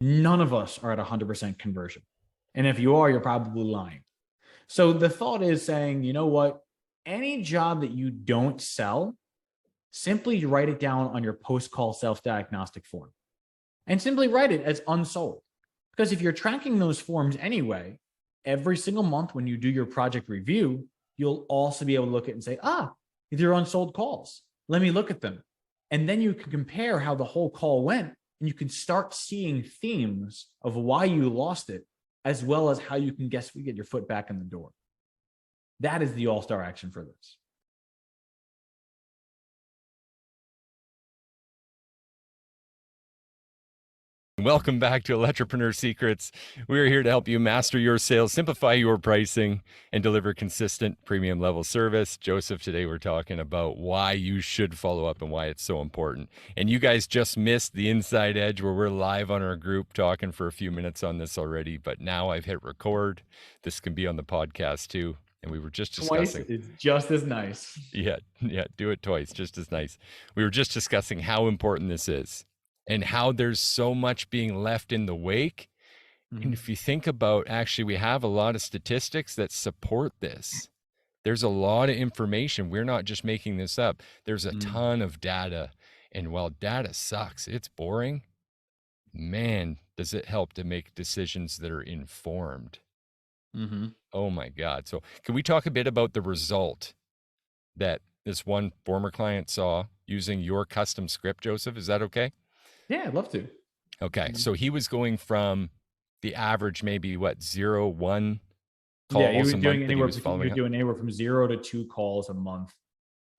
None of us are at 100% conversion. And if you are, you're probably lying. So the thought is saying, you know what? Any job that you don't sell, simply write it down on your post-call self-diagnostic form and simply write it as unsold. Because if you're tracking those forms anyway, every single month when you do your project review, you'll also be able to look at it and say, these are unsold calls. Let me look at them. And then you can compare how the whole call went, and you can start seeing themes of why you lost it, as well as how you can get your foot back in the door. That is the all-star action for this. Welcome back to Electripreneur Secrets. We are here to help you master your sales, simplify your pricing, and deliver consistent premium level service. Joseph, today we're talking about why you should follow up and why it's so important. And you guys just missed the inside edge where we're live on our group talking for a few minutes on this already, but now I've hit record. This can be on the podcast too. And we were just discussing. Twice is just as nice. Yeah, do it twice, just as nice. We were just discussing how important this is and how there's so much being left in the wake. Mm-hmm. And if you think about, actually, we have a lot of statistics that support this. There's a lot of information. We're not just making this up. There's a ton of data. And while data sucks, it's boring, man, does it help to make decisions that are informed. Mm-hmm. Oh my God. So can we talk a bit about the result that this one former client saw using your custom script, Joseph? Is that okay? Yeah, I'd love to. Okay. So he was going from the average, maybe 0-1 calls he was a doing month. anywhere, he was doing anywhere from 0 to 2 calls a month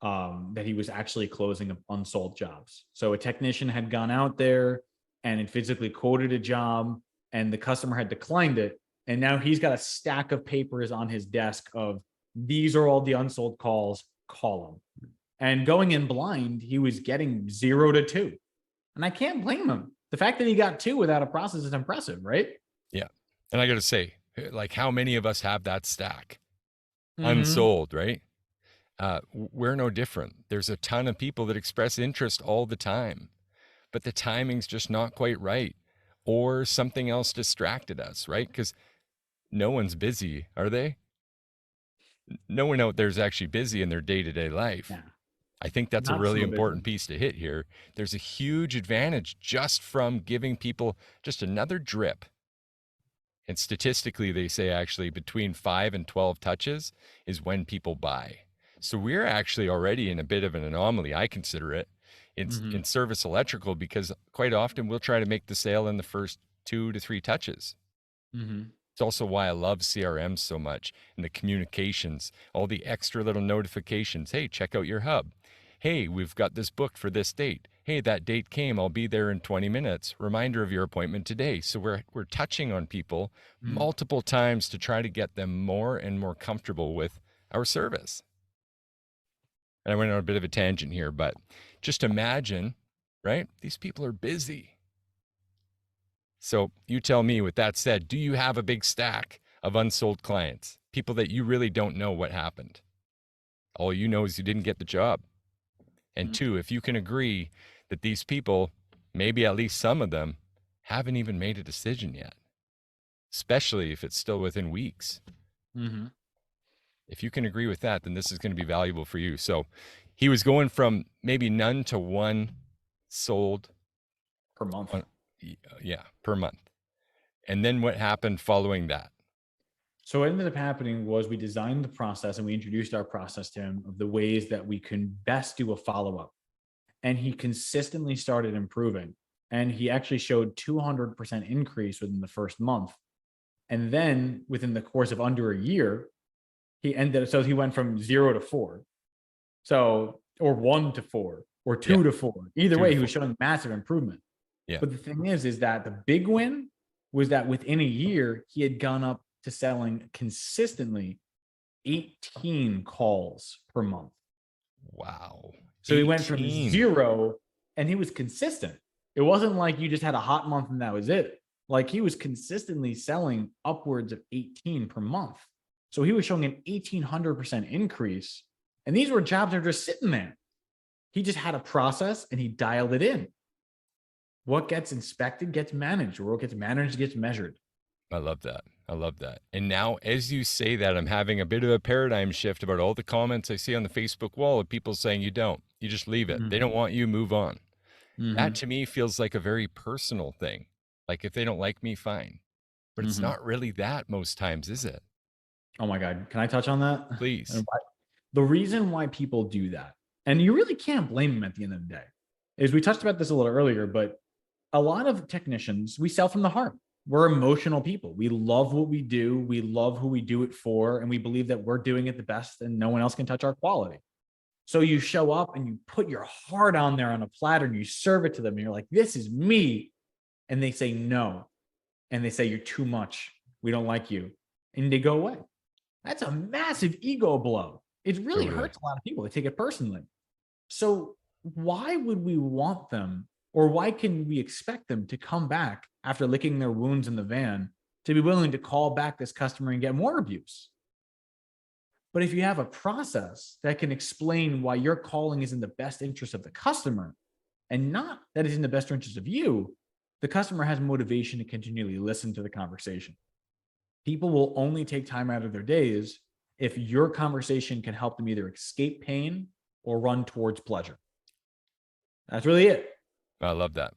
that he was actually closing unsold jobs. So a technician had gone out there and had physically quoted a job, and the customer had declined it. And now he's got a stack of papers on his desk of, these are all the unsold calls, call them. And going in blind, he was getting 0 to 2. And I can't blame him. The fact that he got 2 without a process is impressive, right? Yeah. And I got to say, like, how many of us have that stack unsold, right? We're no different. There's a ton of people that express interest all the time, but the timing's just not quite right, or something else distracted us, right? Because no one's busy, are they? No one out there is actually busy in their day-to-day life. Yeah. I think that's a really important piece to hit here. There's a huge advantage just from giving people just another drip. And statistically, they say actually between 5 and 12 touches is when people buy. So we're actually already in a bit of an anomaly, I consider it, in service electrical, because quite often we'll try to make the sale in the first 2 to 3 touches. It's also why I love CRM so much, and the communications, all the extra little notifications. Hey, check out your hub. Hey, we've got this booked for this date. Hey, that date came. I'll be there in 20 minutes. Reminder of your appointment today. So we're touching on people multiple times to try to get them more and more comfortable with our service. And I went on a bit of a tangent here, but just imagine, right? These people are busy. So you tell me, with that said, do you have a big stack of unsold clients? People that you really don't know what happened. All you know is you didn't get the job. And 2, if you can agree that these people, maybe at least some of them, haven't even made a decision yet, especially if it's still within weeks. If you can agree with that, then this is going to be valuable for you. So he was going from maybe none to 1 sold per month. Per month. And then what happened following that? So what ended up happening was we designed the process and we introduced our process to him of the ways that we can best do a follow-up. And he consistently started improving. And he actually showed 200% increase within the first month. And then within the course of under a year, he went from 0 to 4. So, or 1 to 4, or 2 to 4. Either way, he was showing massive improvement. Yeah. But the thing is that the big win was that within a year, he had gone up to selling consistently 18 calls per month. Wow. So 18. He went from 0 and he was consistent. It wasn't like you just had a hot month and that was it. Like, he was consistently selling upwards of 18 per month. So he was showing an 1,800% increase. And these were jobs that were just sitting there. He just had a process and he dialed it in. What gets inspected gets managed, or what gets managed gets measured. I love that. I love that. And now, as you say that, I'm having a bit of a paradigm shift about all the comments I see on the Facebook wall of people saying you don't. You just leave it. They don't want you, move on. That Mm-hmm. to me feels like a very personal thing. Like if they don't like me, fine. But it's Mm-hmm. not really that most times, is it? Oh my God. Can I touch on that? Please. The reason why people do that, and you really can't blame them at the end of the day, is we touched about this a little earlier, but a lot of technicians, we sell from the heart. We're emotional people. We love what we do. We love who we do it for. And we believe that we're doing it the best and no one else can touch our quality. So you show up and you put your heart on there on a platter and you serve it to them. And you're like, this is me. And they say no. And they say, you're too much. We don't like you. And they go away. That's a massive ego blow. It really Totally. hurts a lot of people. They take it personally. So why would we want them, or why can we expect them to come back after licking their wounds in the van to be willing to call back this customer and get more abuse? But if you have a process that can explain why your calling is in the best interest of the customer and not that it's in the best interest of you, the customer has motivation to continually listen to the conversation. People will only take time out of their days if your conversation can help them either escape pain or run towards pleasure. That's really it. I love that.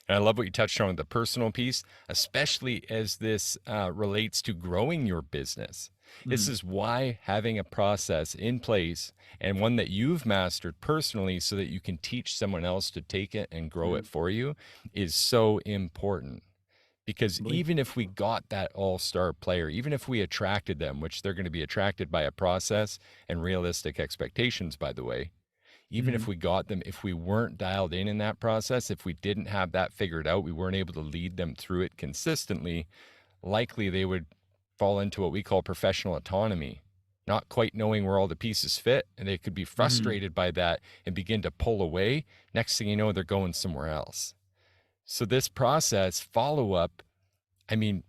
And I love what you touched on with the personal piece, especially as this relates to growing your business. This Mhm. is why having a process in place and one that you've mastered personally so that you can teach someone else to take it and grow it Mhm. for you is so important. Because Believe- even if we got that all-star player, even if we attracted them, which they're going to be attracted by a process and realistic expectations, by the way, even if Mhm. we got them, if we weren't dialed in that process, if we didn't have that figured out, we weren't able to lead them through it consistently, likely they would fall into what we call professional autonomy, not quite knowing where all the pieces fit. And they could be Mhm. frustrated by that and begin to pull away. Next thing you know, they're going somewhere else. So, this process, follow up, I mean,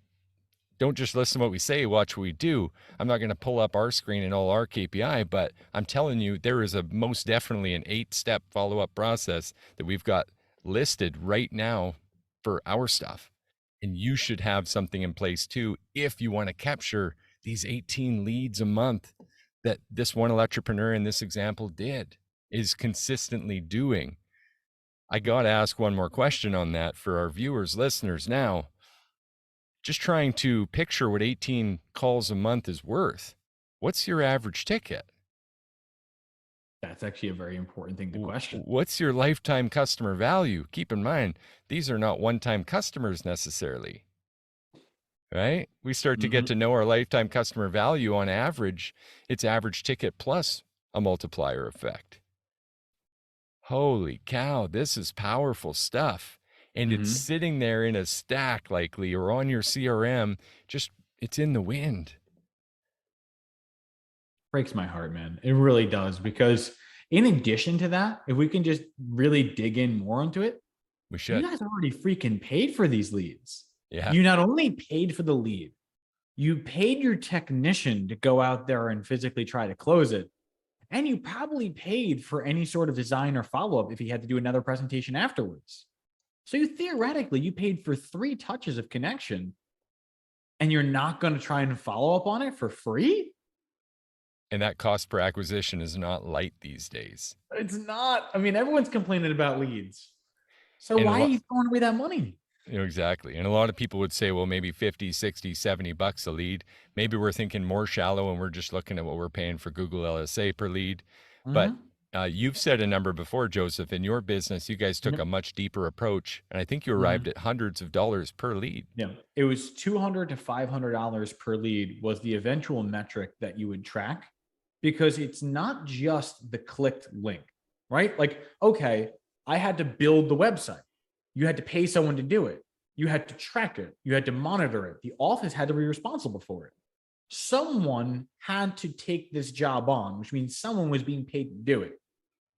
don't just listen to what we say, watch what we do. I'm not going to pull up our screen and all our KPI, but I'm telling you, there is a most definitely an 8-step follow up process that we've got listed right now for our stuff. And you should have something in place too if you want to capture these 18 leads a month that this one entrepreneur in this example is consistently doing. I got to ask one more question on that for our viewers, listeners now. Just trying to picture what 18 calls a month is worth. What's your average ticket? That's actually a very important thing to question. What's your lifetime customer value? Keep in mind, these are not one time customers necessarily, right? We start to get Mhm. to know our lifetime customer value on average, it's average ticket plus a multiplier effect. Holy cow, this is powerful stuff. And it's Mhm. sitting there in a stack likely or on your CRM, just it's in the wind. Breaks my heart, man. It really does. Because in addition to that, if we can just really dig in more into it, We you should. guys already freaking paid for these leads. Yeah. You not only paid for the lead, you paid your technician to go out there and physically try to close it. And you probably paid for any sort of design or follow up if he had to do another presentation afterwards. So you theoretically, you paid for 3 touches of connection and you're not going to try and follow up on it for free? And that cost per acquisition is not light these days. It's not. I mean, everyone's complaining about leads. So And a why are lot, you throwing away that money? exactly. And a lot of people would say, well, maybe 50, 60, $70 a lead. Maybe we're thinking more shallow and we're just looking at what we're paying for Google LSA per lead. But Mm-hmm. you've said a number before, Joseph. In your business, you guys took Yep. a much deeper approach. And I think you arrived Mm-hmm. at hundreds of dollars per lead. Yeah. It was $200 to $500 per lead was the eventual metric that you would track, because it's not just the clicked link, right? Like, okay, I had to build the website. You had to pay someone to do it. You had to track it. You had to monitor it. The office had to be responsible for it. Someone had to take this job on, which means someone was being paid to do it.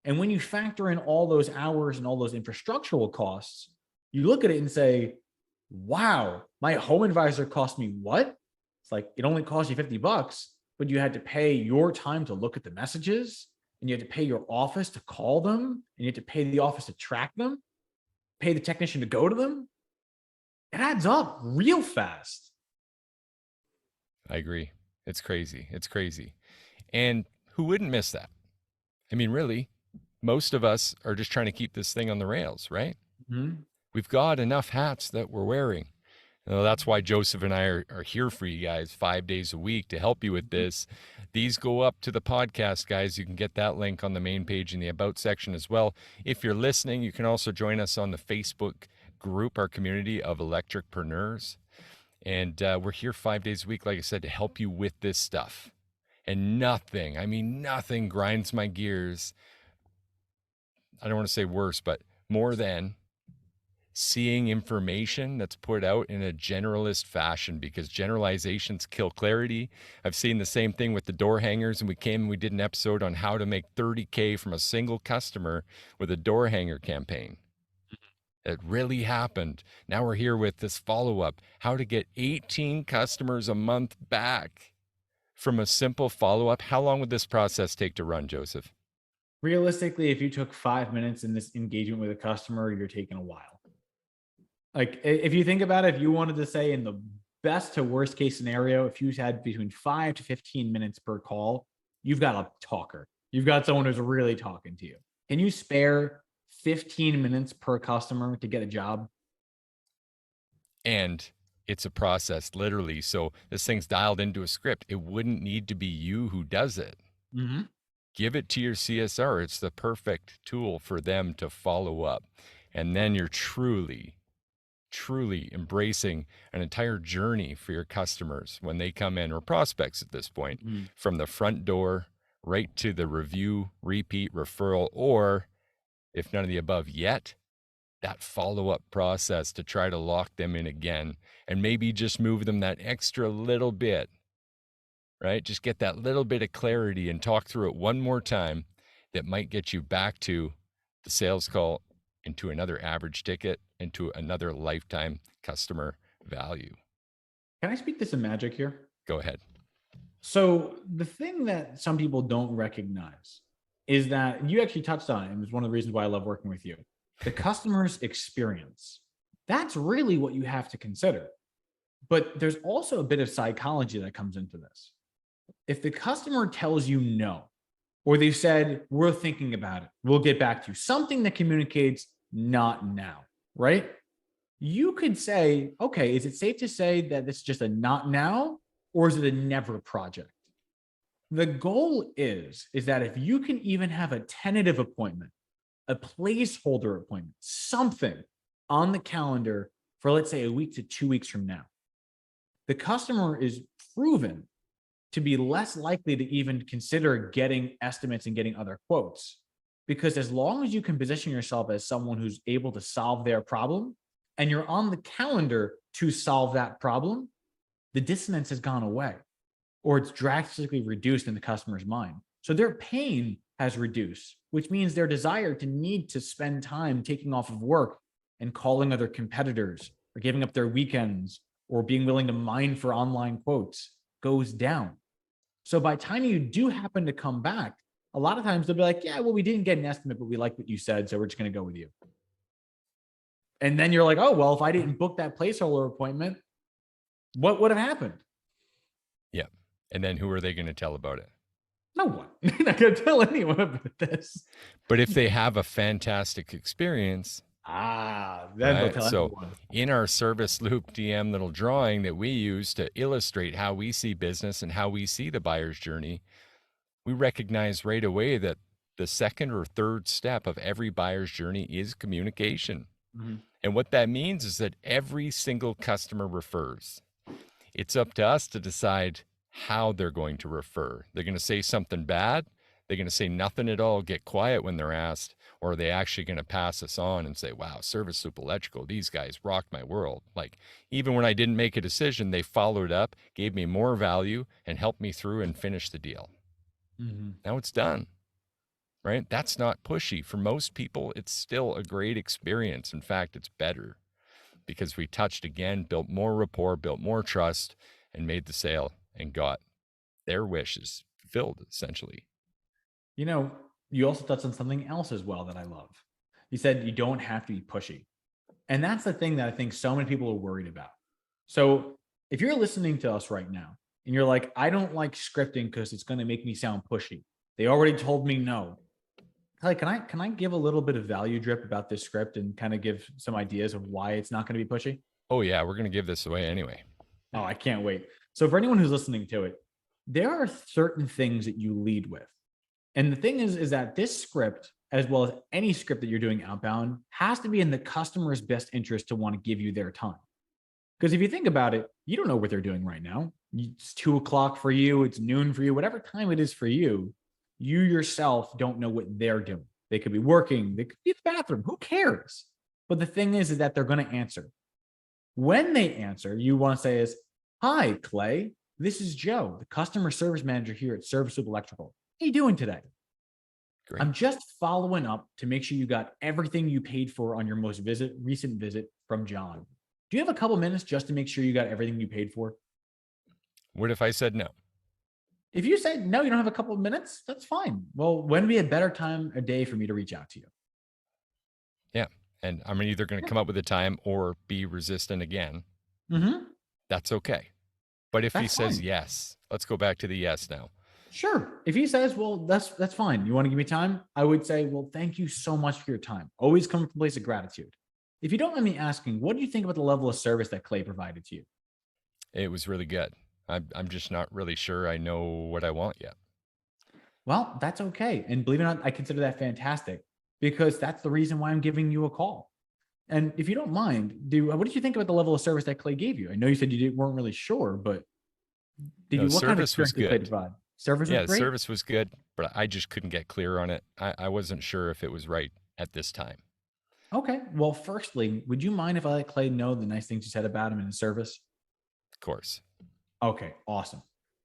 And when you factor in all those hours and all those infrastructural costs, you look at it and say, wow, my home advisor cost me what? It's like it only cost you $50, but you had to pay your time to look at the messages, and you had to pay your office to call them, and you had to pay the office to track them. pay the technician to go to them, it adds up real fast. I agree. It's crazy. It's crazy. And who wouldn't miss that? I mean, really, most of us are just trying to keep this thing on the rails, right? Mm-hmm. We've got enough hats that we're wearing. That's why Joseph and I are here for you guys 5 days a week to help you with this. These go up to the podcast, guys. You can get that link on the main page in the About section as well. If you're listening, you can also join us on the Facebook group, our community of electricpreneurs. And we're here 5 days a week, like I said, to help you with this stuff. And nothing, I mean, nothing grinds my gears. I don't want to say worse, but more than seeing information that's put out in a generalist fashion, because generalizations kill clarity. I've seen the same thing with the door hangers, and we did an episode on how to make 30K from a single customer with a door hanger campaign. It really happened. Now we're here with this follow-up, how to get 18 customers a month back from a simple follow-up. How long would this process take to run, Joseph? Realistically, if you took 5 minutes in this engagement with a customer, you're taking a while. Like, if you think about it, if you wanted to say in the best to worst case scenario, if you had between 5 to 15 minutes per call, you've got a talker. You've got someone who's really talking to you. Can you spare 15 minutes per customer to get a job? And it's a process, literally. So this thing's dialed into a script. It wouldn't need to be you who does it. Mm-hmm. Give it to your CSR. It's the perfect tool for them to follow up. And then you're truly embracing an entire journey for your customers when they come in, or prospects at this point, from the front door right to the review, repeat, referral, or if none of the above yet, that follow-up process to try to lock them in again and maybe just move them that extra little bit, right? Just get that little bit of clarity and talk through it one more time that might get you back to the sales call, into another average ticket, into another lifetime customer value. Can I speak to some magic here? Go ahead. So the thing that some people don't recognize is that you actually touched on it, and it's one of the reasons why I love working with you. The customer's experience. That's really what you have to consider. But there's also a bit of psychology that comes into this. If the customer tells you no, or they said, we're thinking about it, we'll get back to you, something that communicates not now, right? You could say, okay, is it safe to say that this is just a not now, or is it a never project? The goal is that if you can even have a tentative appointment, a placeholder appointment, something on the calendar for, let's say, a week to 2 weeks from now, the customer is proven to be less likely to even consider getting estimates and getting other quotes. Because as long as you can position yourself as someone who's able to solve their problem, and you're on the calendar to solve that problem, the dissonance has gone away, or it's drastically reduced in the customer's mind. So their pain has reduced, which means their desire to need to spend time taking off of work and calling other competitors, or giving up their weekends, or being willing to mine for online quotes goes down. So by the time you do happen to come back, a lot of times they'll be like, yeah, well, we didn't get an estimate, but we like what you said, so we're just going to go with you. And then you're like, oh, well, if I didn't book that placeholder appointment, what would have happened? Yeah. And then who are they going to tell about it? No one. They're not going to tell anyone about this. But if they have a fantastic experience, then right? they'll tell So everyone. in our service loop DM little drawing that we use to illustrate how we see business and how we see the buyer's journey, we recognize right away that the second or third step of every buyer's journey is communication. Mm-hmm. And what that means is that every single customer refers. It's up to us to decide how they're going to refer. They're going to say something bad. They're going to say nothing at all, get quiet when they're asked, or are they actually going to pass us on and say, wow, Service Loop Electrical, these guys rocked my world. Like, even when I didn't make a decision, they followed up, gave me more value, and helped me through and finish the deal. Mm-hmm. Now it's done, right? That's not pushy. For most people, it's still a great experience. In fact, it's better because we touched again, built more rapport, built more trust, and made the sale and got their wishes fulfilled, essentially. You know, you also touched on something else as well that I love. You said you don't have to be pushy. And that's the thing that I think so many people are worried about. So if you're listening to us right now and you're like, I don't like scripting because it's going to make me sound pushy. They already told me no. Like, can I give a little bit of value drip about this script and kind of give some ideas of why it's not going to be pushy? Oh yeah, we're going to give this away anyway. Oh, I can't wait. So for anyone who's listening to it, there are certain things that you lead with. And the thing is that this script, as well as any script that you're doing outbound, has to be in the customer's best interest to want to give you their time. Because if you think about it, you don't know what they're doing right now. It's 2 o'clock for you, it's noon for you, whatever time it is for you, you yourself don't know what they're doing. They could be working, they could be in the bathroom. Who cares? But the thing is that they're going to answer. When they answer, you want to say is, "Hi, Clay. This is Joe, the customer service manager here at Service Soup Electrical. How you doing today? Great. I'm just following up to make sure you got everything you paid for on your most recent visit from John. Do you have a couple minutes just to make sure you got everything you paid for?" What if I said no? If you say no, you don't have a couple of minutes, that's fine. Well, when would be a better time a day for me to reach out to you? Yeah. And I'm either going to come up with a time or be resistant again. Mm-hmm. That's okay. But if he That's says fine. yes, let's go back to the yes now. Sure. If he says, "Well, that's fine. You want to give me time?" I would say, "Well, thank you so much for your time. Always come from a place of gratitude." If you don't mind me asking, what do you think about the level of service that Clay provided to you? It was really good. I'm just not really sure I know what I want yet. Well, that's okay. And believe it or not, I consider that fantastic because that's the reason why I'm giving you a call. And if you don't mind, what did you think about the level of service that Clay gave you? I know you said weren't really sure, but No, what kind of service was experience did Clay good. provide? Service was Yeah, great. service was good, but I just couldn't get clear on it. I wasn't sure if it was right at this time. Okay. Well, firstly, would you mind if I let Clay know the nice things you said about him in his service? Of course. Okay, awesome.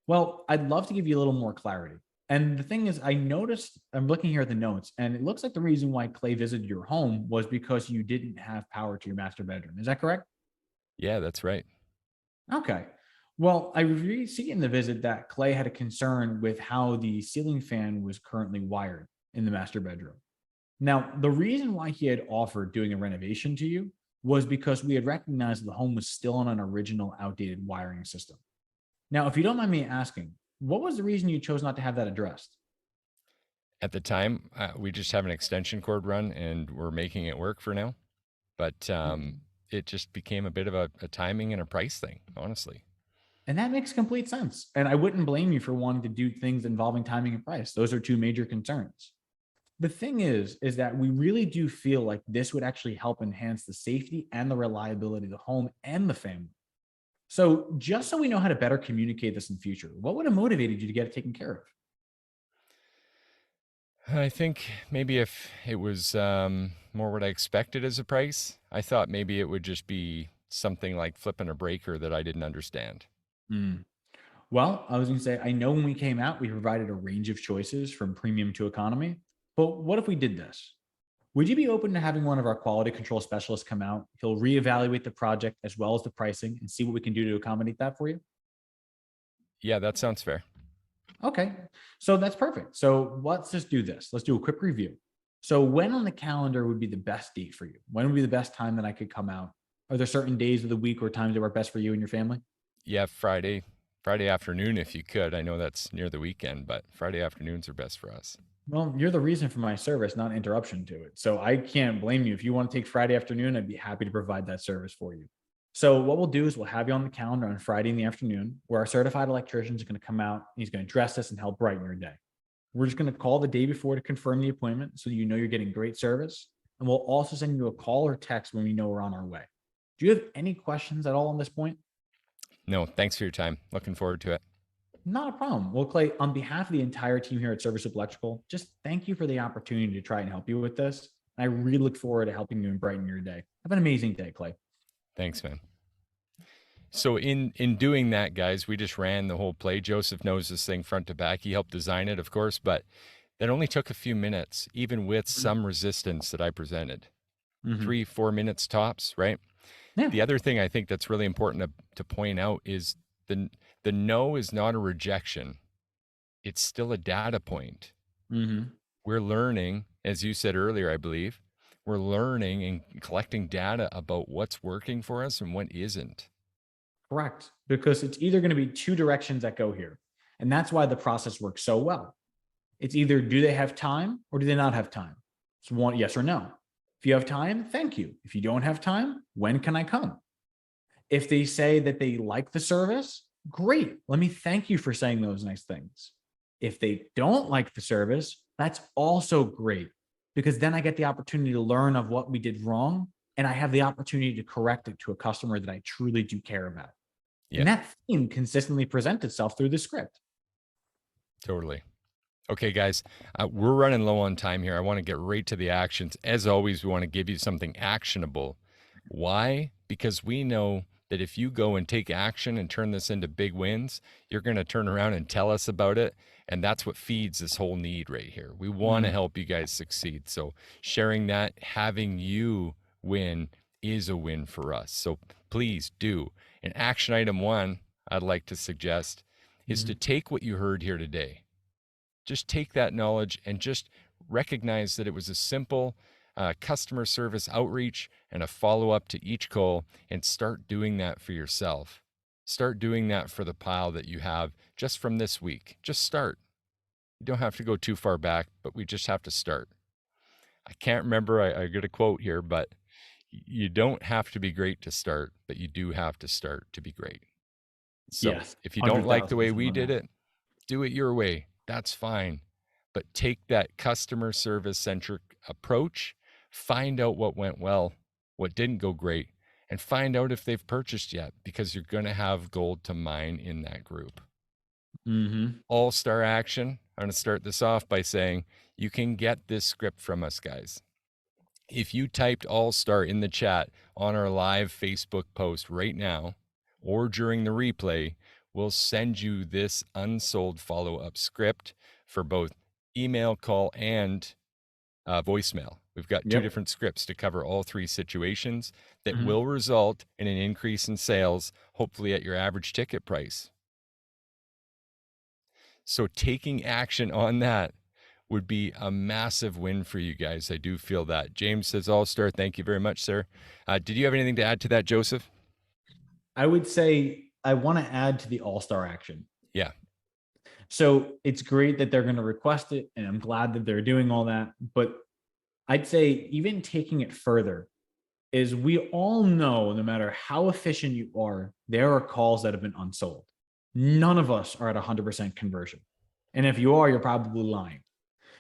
Well, I'd love to give you a little more clarity. And the thing is, I noticed, I'm looking here at the notes, and it looks like the reason why Clay visited your home was because you didn't have power to your master bedroom. Is that correct? Yeah, that's right. Okay. Well, I see in the visit that Clay had a concern with how the ceiling fan was currently wired in the master bedroom. Now, the reason why he had offered doing a renovation to you was because we had recognized the home was still on an original outdated wiring system. Now, if you don't mind me asking, what was the reason you chose not to have that addressed? At the time, we just have an extension cord run and we're making it work for now. But it just became a bit of a timing and a price thing, honestly. And that makes complete sense. And I wouldn't blame you for wanting to do things involving timing and price. Those are two major concerns. The thing is that we really do feel like this would actually help enhance the safety and the reliability of the home and the family. So, just so we know how to better communicate this in future, what would have motivated you to get it taken care of? I think maybe if it was more what I expected as a price, I thought maybe it would just be something like flipping a breaker that I didn't understand. Hmm. Well, I was going to say, I know when we came out, we provided a range of choices from premium to economy. But what if we did this? Would you be open to having one of our quality control specialists come out? He'll reevaluate the project as well as the pricing and see what we can do to accommodate that for you. Yeah, that sounds fair. Okay. So that's perfect. So let's just do this. Let's do a quick review. So, when on the calendar would be the best date for you? When would be the best time that I could come out? Are there certain days of the week or times that work best for you and your family? Yeah, Friday afternoon if you could. I know that's near the weekend, but Friday afternoons are best for us. Well, you're the reason for my service, not interruption to it. So I can't blame you. If you want to take Friday afternoon, I'd be happy to provide that service for you. So what we'll do is we'll have you on the calendar on Friday in the afternoon, where our certified electrician is going to come out. He's going to dress us and help brighten your day. We're just going to call the day before to confirm the appointment so you know you're getting great service. And we'll also send you a call or text when we know we're on our way. Do you have any questions at all on this point? No, thanks for your time. Looking forward to it. Not a problem. Well, Clay, on behalf of the entire team here at Service Up Electrical, just thank you for the opportunity to try and help you with this. I really look forward to helping you and brighten your day. Have an amazing day, Clay. Thanks, man. So in doing that, guys, we just ran the whole play. Joseph knows this thing front to back. He helped design it, of course, but that only took a few minutes, even with some resistance that I presented. Mm-hmm. 3-4 minutes tops, right? Yeah. The other thing I think that's really important to point out is the no is not a rejection. It's still a data point. Mm-hmm. We're learning, as you said earlier, I believe, We're learning and collecting data about what's working for us and what isn't. Correct. Because it's either going to be two directions that go here. And that's why the process works so well. It's either do they have time or do they not have time? It's one yes or no. If you have time, thank you. If you don't have time, when can I come? If they say that they like the service, great. Let me thank you for saying those nice things. If they don't like the service, that's also great because then I get the opportunity to learn of what we did wrong and I have the opportunity to correct it to a customer that I truly do care about. Yeah, And that theme consistently presents itself through the script. totally. Okay, guys, we're running low on time here. I want to get right to the actions. As always, we want to give you something actionable. Why? Because we know that if you go and take action and turn this into big wins, you're going to turn around and tell us about it. And that's what feeds this whole need right here. We want to help you guys succeed. So sharing that, having you win is a win for us. So please do. And action item one, I'd like to suggest is to take what you heard here today. Just take that knowledge and just recognize that it was a simple customer service outreach and a follow up to each call, and start doing that for yourself. Start doing that for the pile that you have just from this week. Just start. You don't have to go too far back, but we just have to start. I can't remember, I got a quote here, but you don't have to be great to start, but you do have to start to be great. So Yes. if you don't like the way 100,000% we on did that. it, do it your way. That's fine. But take that customer service centric approach, find out what went well, what didn't go great, and find out if they've purchased yet, because you're going to have gold to mine in that group. All-star action. I'm going to start this off by saying you can get this script from us, guys. If you typed all-star in the chat on our live Facebook post right now or during the replay, we'll send you this unsold follow-up script for both email, call, and voicemail. We've got two Yep. different scripts to cover all three situations that Mhm. will result in an increase in sales, hopefully at your average ticket price. So taking action on that would be a massive win for you guys. I do feel that. James says all-star. Thank you very much, sir. Did you have anything to add to that, Joseph? I would say I want to add to the all-star action. Yeah. So it's great that they're going to request it, and I'm glad that they're doing all that. But I'd say even taking it further is we all know no matter how efficient you are, there are calls that have been unsold. None of us are at 100% conversion. And if you are, you're probably lying.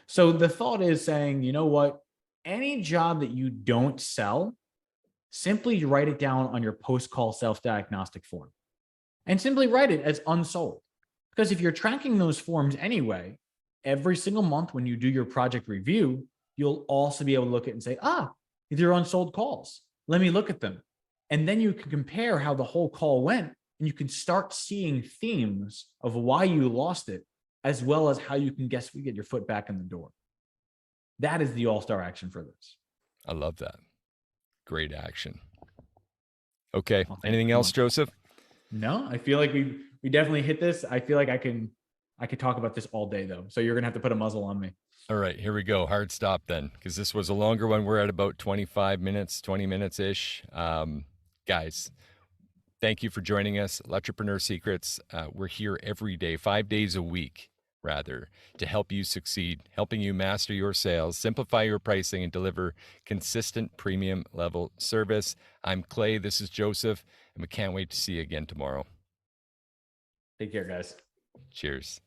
So the thought is saying, you know what? Any job that you don't sell, simply write it down on your post-call self-diagnostic form and simply write it as unsold. Because if you're tracking those forms anyway, every single month when you do your project review, you'll also be able to look at it and say, these are unsold calls. Let me look at them. And then you can compare how the whole call went, and you can start seeing themes of why you lost it, as well as how you can guess we get your foot back in the door. That is the all-star action for this. I love that. Great action. Okay. Well, thank you Anything so else, much. Joseph? No, I feel like we definitely hit this. I feel like I could talk about this all day though. So you're gonna have to put a muzzle on me. All right, here we go. Hard stop then, because this was a longer one. We're at about 25 minutes, 20 minutes ish. Guys, thank you for joining us. Electripreneur Secrets. We're here every day, 5 days a week, rather, to help you succeed, helping you master your sales, simplify your pricing, and deliver consistent premium level service. I'm Clay. This is Joseph, and we can't wait to see you again tomorrow. Take care, guys. Cheers.